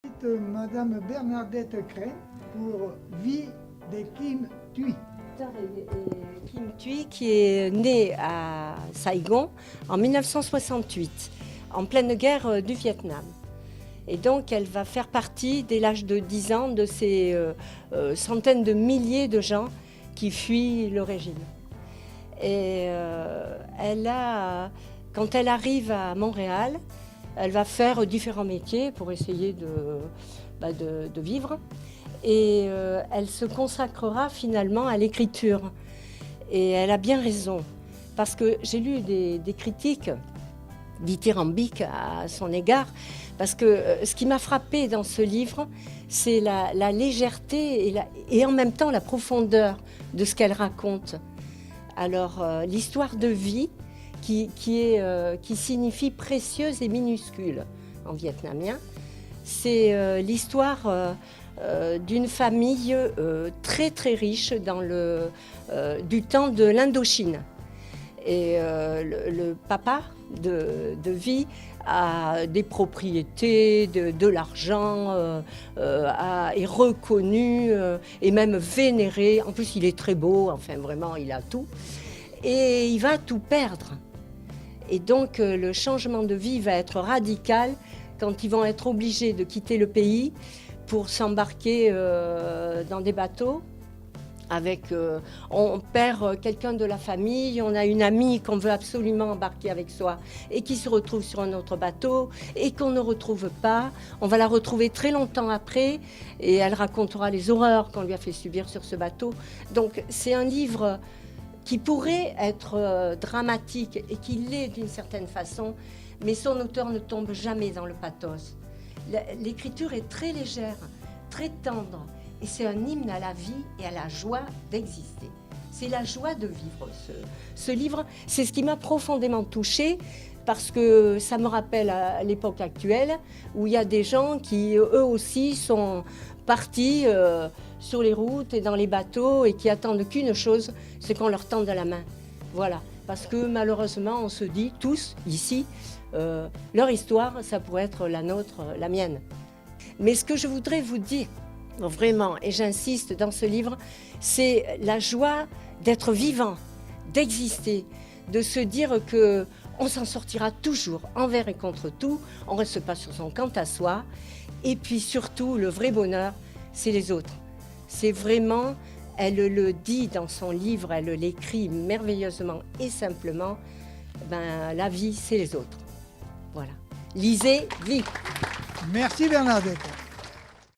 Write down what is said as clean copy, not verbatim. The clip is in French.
Madame Bernadette Crain pour Vie de Kim Thuy. Kim Thuy qui est née à Saigon en 1968, en pleine guerre du Vietnam. Et donc elle va faire partie, dès l'âge de 10 ans, de ces centaines de milliers de gens qui fuient le régime. Et quand elle arrive à Montréal, elle va faire différents métiers pour essayer de vivre. Et elle se consacrera finalement à l'écriture. Et elle a bien raison, parce que j'ai lu des critiques dithyrambiques à son égard, parce que ce qui m'a frappé dans ce livre, c'est la légèreté et en même temps la profondeur de ce qu'elle raconte. Alors, l'histoire de vie, qui signifie précieuse et minuscule en vietnamien, c'est l'histoire d'une famille très très riche du temps de l'Indochine. Et le papa de Vie a des propriétés, de l'argent, est reconnu et même vénéré. En plus, il est très beau, enfin vraiment, il a tout. Et il va tout perdre. Et donc, le changement de vie va être radical quand ils vont être obligés de quitter le pays pour s'embarquer dans des bateaux. On perd quelqu'un de la famille, on a une amie qu'on veut absolument embarquer avec soi et qui se retrouve sur un autre bateau et qu'on ne retrouve pas. On va la retrouver très longtemps après et elle racontera les horreurs qu'on lui a fait subir sur ce bateau. Donc c'est un livre qui pourrait être dramatique et qui l'est d'une certaine façon, mais son auteur ne tombe jamais dans le pathos. L'écriture est très légère, très tendre. Et c'est un hymne à la vie et à la joie d'exister. C'est la joie de vivre ce livre. C'est ce qui m'a profondément touchée parce que ça me rappelle à l'époque actuelle où il y a des gens qui, eux aussi, sont partis sur les routes et dans les bateaux et qui attendent qu'une chose, c'est qu'on leur tende la main. Voilà. Parce que malheureusement, on se dit tous ici, leur histoire, ça pourrait être la nôtre, la mienne. Mais ce que je voudrais vous dire, vraiment, et j'insiste dans ce livre, c'est la joie d'être vivant, d'exister, de se dire qu'on s'en sortira toujours, envers et contre tout, on ne reste pas sur son quant à soi, et puis surtout, le vrai bonheur, c'est les autres. C'est vraiment, elle le dit dans son livre, elle l'écrit merveilleusement et simplement, la vie, c'est les autres. Voilà. Lisez, vie. Merci Bernadette.